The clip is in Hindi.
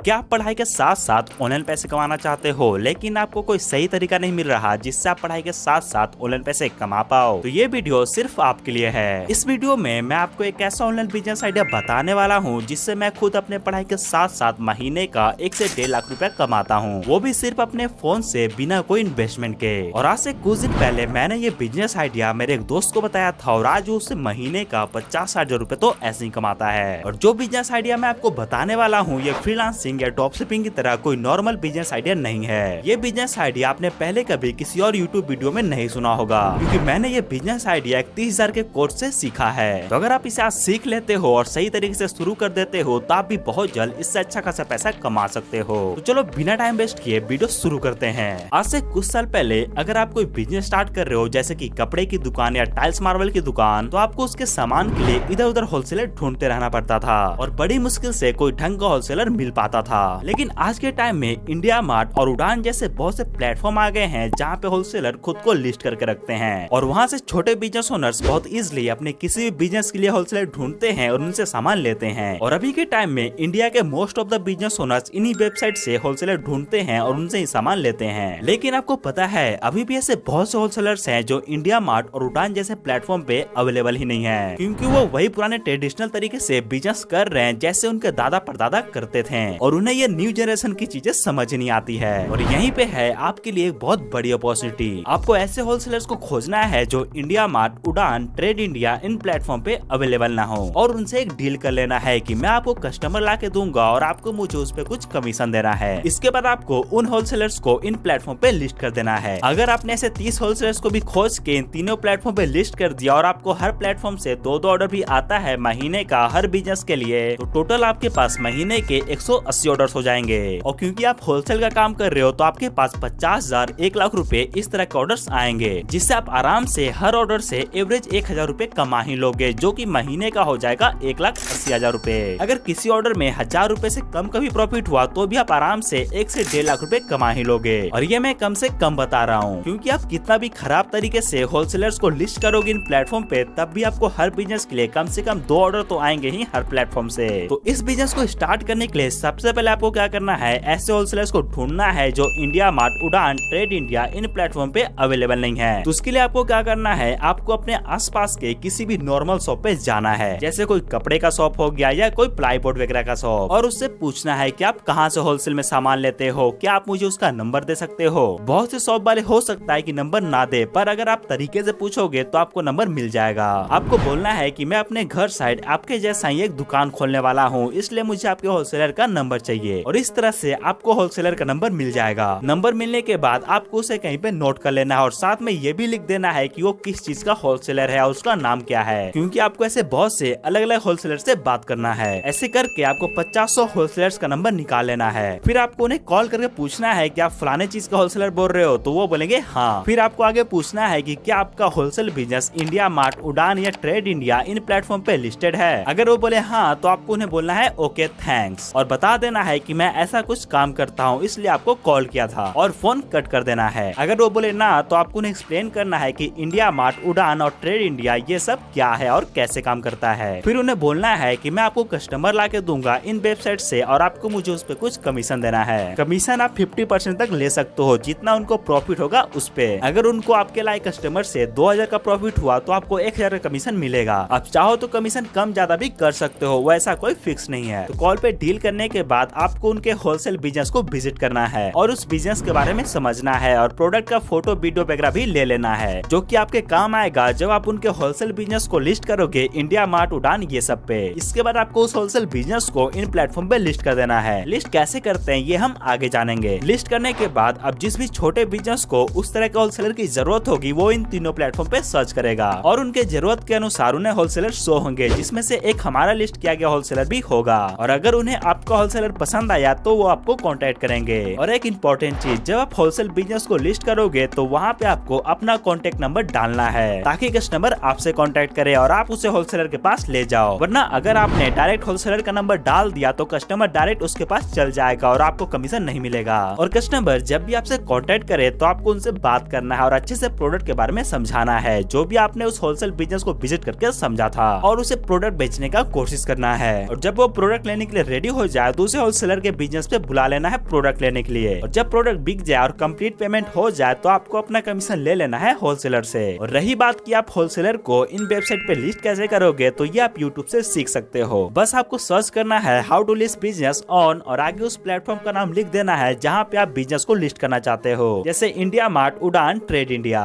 क्या आप पढ़ाई के साथ साथ ऑनलाइन पैसे कमाना चाहते हो लेकिन आपको कोई सही तरीका नहीं मिल रहा जिससे आप पढ़ाई के साथ साथ ऑनलाइन पैसे कमा पाओ? तो ये वीडियो सिर्फ आपके लिए है। इस वीडियो में मैं आपको एक ऐसा ऑनलाइन बिजनेस आइडिया बताने वाला हूँ जिससे मैं खुद अपने पढ़ाई के साथ साथ महीने का 1 से 1.5 लाख रुपया कमाता हूँ, वो भी सिर्फ अपने फोन से बिना कोई इन्वेस्टमेंट के। और आज से कुछ दिन पहले मैंने ये बिजनेस आइडिया मेरे एक दोस्त को बताया था और आज उससे महीने का 50-60 हजार रुपए तो ऐसे ही कमाता है। और जो बिजनेस आइडिया मैं आपको बताने वाला हूँ ये फ्रीलांसिंग या ड्रॉप शिपिंग की तरह कोई नॉर्मल बिजनेस आइडिया नहीं है। ये बिजनेस आइडिया आपने पहले कभी किसी और यूट्यूब वीडियो में नहीं सुना होगा, क्योंकि मैंने ये बिजनेस आइडिया 30,000 के कोर्स से सीखा है। तो अगर आप इसे आज सीख लेते हो और सही तरीके से शुरू कर देते हो तो आप भी बहुत जल्द इससे अच्छा खासा पैसा कमा सकते हो। तो चलो बिना टाइम वेस्ट किए वीडियो शुरू करते हैं। आज से कुछ साल पहले अगर आप कोई बिजनेस स्टार्ट कर रहे हो जैसे कि कपड़े की दुकान या टाइल्स मार्बल की दुकान, तो आपको उसके सामान के लिए इधर उधर होलसेलर ढूंढते रहना पड़ता था और बड़ी मुश्किल से कोई ढंग का होलसेलर मिल पाता था। लेकिन आज के टाइम में इंडिया मार्ट और उड़ान जैसे बहुत से प्लेटफॉर्म आ गए हैं जहाँ पे होलसेलर खुद को लिस्ट करके रखते हैं और वहाँ से छोटे बिजनेस ओनर्स बहुत इजीली अपने किसी भी बिजनेस के लिए होलसेलर ढूंढते हैं और उनसे सामान लेते हैं। और अभी के टाइम में इंडिया के most of the business owners इन्हीं वेबसाइट से होलसेलर ढूंढते हैं और उनसे ही सामान लेते हैं। लेकिन आपको पता है अभी भी ऐसे बहुत से होलसेलर्स हैं जो इंडिया मार्ट और उड़ान जैसे प्लेटफॉर्म पे अवेलेबल ही नहीं है, क्योंकि वो वही पुराने ट्रेडिशनल तरीके से बिजनेस कर रहे हैं जैसे उनके दादा परदादा करते थे और उन्हें ये न्यू जनरेशन की चीजें समझ नहीं आती है। और यहीं पे है आपके लिए एक बहुत बड़ी अपॉर्चुनिटी। आपको ऐसे होलसेलर्स को खोजना है जो इंडिया मार्ट, उड़ान, ट्रेड इंडिया इन प्लेटफॉर्म पे अवेलेबल ना हो और उनसे एक डील कर लेना है कि मैं आपको कस्टमर ला के दूंगा और आपको मुझे उस पे कुछ कमीशन देना है। इसके बाद आपको उन होलसेलर्स को इन प्लेटफॉर्म पे लिस्ट कर देना है। अगर आपने ऐसे 30 होलसेलर्स को भी खोज के इन तीनों प्लेटफॉर्म पे लिस्ट कर दिया और आपको हर प्लेटफॉर्म से 2-2 ऑर्डर भी आता है महीने का हर बिजनेस के लिए, तो टोटल आपके पास महीने के 180 ऑर्डर हो जाएंगे। और क्योंकि आप होलसेल का काम कर रहे हो तो आपके पास 50,000, 1 लाख रुपए इस तरह के ऑर्डर्स आएंगे, जिससे आप आराम से हर ऑर्डर से एवरेज 1,000 रुपए कमा ही लोगे, जो कि महीने का हो जाएगा 1,80,000 रुपए। अगर किसी ऑर्डर में 1,000 रुपए से कम का भी प्रॉफिट हुआ तो भी आप आराम से 1 से 1.5 लाख रुपए कमा ही लोगे। और ये मैं कम से कम बता रहा हूँ, क्योंकि आप कितना भी खराब तरीके से होलसेलर्स को लिस्ट करोगे इन प्लेटफॉर्म पे तब भी आपको हर बिजनेस के लिए कम से कम 2 ऑर्डर तो आएंगे ही हर प्लेटफॉर्म से। तो इस बिजनेस को स्टार्ट करने के लिए सबसे पहले आपको क्या करना है, ऐसे होलसेलर्स को ढूंढना है जो इंडिया मार्ट, उड़ान, ट्रेड इंडिया इन प्लेटफॉर्म पे अवेलेबल नहीं है। तो उसके लिए आपको क्या करना है, आपको अपने आसपास के किसी भी नॉर्मल शॉप पे जाना है, जैसे कोई कपड़े का शॉप हो गया या कोई प्लाईबोर्ड वगैरह का शॉप, और उससे पूछना है कि आप कहाँ से होलसेल में सामान लेते हो, क्या आप मुझे उसका नंबर दे सकते हो। बहुत से शॉप वाले हो सकता है कि नंबर ना दे, पर अगर आप तरीके से पूछोगे तो आपको नंबर मिल जाएगा। आपको बोलना है कि मैं अपने घर साइड आपके जैसा ही एक दुकान खोलने वाला हूँ, इसलिए मुझे आपके होलसेलर का नंबर चाहिए। और इस तरह से आपको होलसेलर का नंबर मिल जाएगा। नंबर मिलने के बाद आपको उसे कहीं पे नोट कर लेना है और साथ में ये भी लिख देना है कि वो किस चीज का होलसेलर है और उसका नाम क्या है, क्योंकि आपको ऐसे बहुत से अलग अलग होलसेलर से बात करना है। ऐसे करके आपको 50-100 होलसेलर्स का नंबर निकाल लेना है। फिर आपको उन्हें कॉल करके पूछना है कि आप फलाने चीज का होलसेलर बोल रहे हो, तो वो बोलेंगे हाँ। फिर आपको आगे पूछना है कि क्या आपका होलसेल बिजनेस इंडिया मार्ट, उड़ान या ट्रेड इंडिया इन प्लेटफॉर्म पे लिस्टेड है। अगर वो बोले हाँ तो आपको उन्हें बोलना है ओके थैंक्स और बता देना है कि मैं ऐसा कुछ काम करता हूँ इसलिए आपको कॉल किया था और फोन कट कर देना है। अगर वो बोले ना तो आपको उन्हें एक्सप्लेन करना है कि इंडिया मार्ट, उड़ान और ट्रेड इंडिया ये सब क्या है और कैसे काम करता है। फिर उन्हें बोलना है कि मैं आपको कस्टमर ला के दूंगा इन वेबसाइट से और आपको मुझे उस पे कुछ कमीशन देना है। कमीशन आप 50% तक ले सकते हो, जितना उनको प्रॉफिट होगा उस पे। अगर उनको आपके लाए कस्टमर से 2,000 का प्रॉफिट हुआ तो आपको 1,000 का कमीशन मिलेगा। आप चाहो तो कमीशन कम ज्यादा भी कर सकते हो, वैसा कोई फिक्स नहीं है। तो कॉल पे डील करने के बाद आपको उनके होलसेल बिजनेस को विजिट करना है और उस बिजनेस के बारे में समझना है और प्रोडक्ट का फोटो वीडियो वगैरह भी ले लेना है, जो कि आपके काम आएगा जब आप उनके होलसेल बिजनेस को लिस्ट करोगे इंडिया मार्ट, उड़ान ये सब पे। इसके बाद आपको उस होलसेल बिजनेस को इन प्लेटफॉर्म पे लिस्ट कर देना है। लिस्ट कैसे करते हैं ये हम आगे जानेंगे। लिस्ट करने के बाद अब जिस भी छोटे बिजनेस को उस तरह के होलसेलर की जरूरत होगी वो इन तीनों प्लेटफॉर्म पे सर्च करेगा और उनके जरूरत के अनुसार उन्हें होलसेलर शो होंगे, जिसमें से एक हमारा लिस्ट किया गया होलसेलर भी होगा। और अगर उन्हें आपका होलसेलर पसंद आया तो वो आपको कांटेक्ट करेंगे। और एक इम्पोर्टेंट चीज, जब आप होलसेल बिजनेस को लिस्ट करोगे तो वहाँ पे आपको अपना कांटेक्ट नंबर डालना है ताकि कस्टमर आपसे कांटेक्ट करे और आप उसे होलसेलर के पास ले जाओ। वरना अगर आपने डायरेक्ट होलसेलर का नंबर डाल दिया तो कस्टमर डायरेक्ट उसके पास चल जाएगा और आपको कमीशन नहीं मिलेगा। और कस्टमर जब भी आपसे कांटेक्ट करे तो आपको उनसे बात करना है और अच्छे से प्रोडक्ट के बारे में समझाना है, जो भी आपने उस होलसेल बिजनेस को विजिट करके समझा था, और उसे प्रोडक्ट बेचने का कोशिश करना है। और जब वो प्रोडक्ट लेने के लिए रेडी हो जाए तो उसे होलसेलर के बिजनेस पे बुला लेना है प्रोडक्ट लेने के लिए। और जब प्रोडक्ट बिक जाए और कंप्लीट पेमेंट हो जाए तो आपको अपना कमीशन ले लेना है होलसेलर से। और रही बात कि आप होलसेलर को इन वेबसाइट पे लिस्ट कैसे करोगे, तो ये आप यूट्यूब से सीख सकते हो। बस आपको सर्च करना है how to list business on और आगे उस प्लेटफॉर्म का नाम लिख देना है जहाँ पे आप बिजनेस को लिस्ट करना चाहते हो, जैसे इंडिया मार्ट, उड़ान, ट्रेड इंडिया।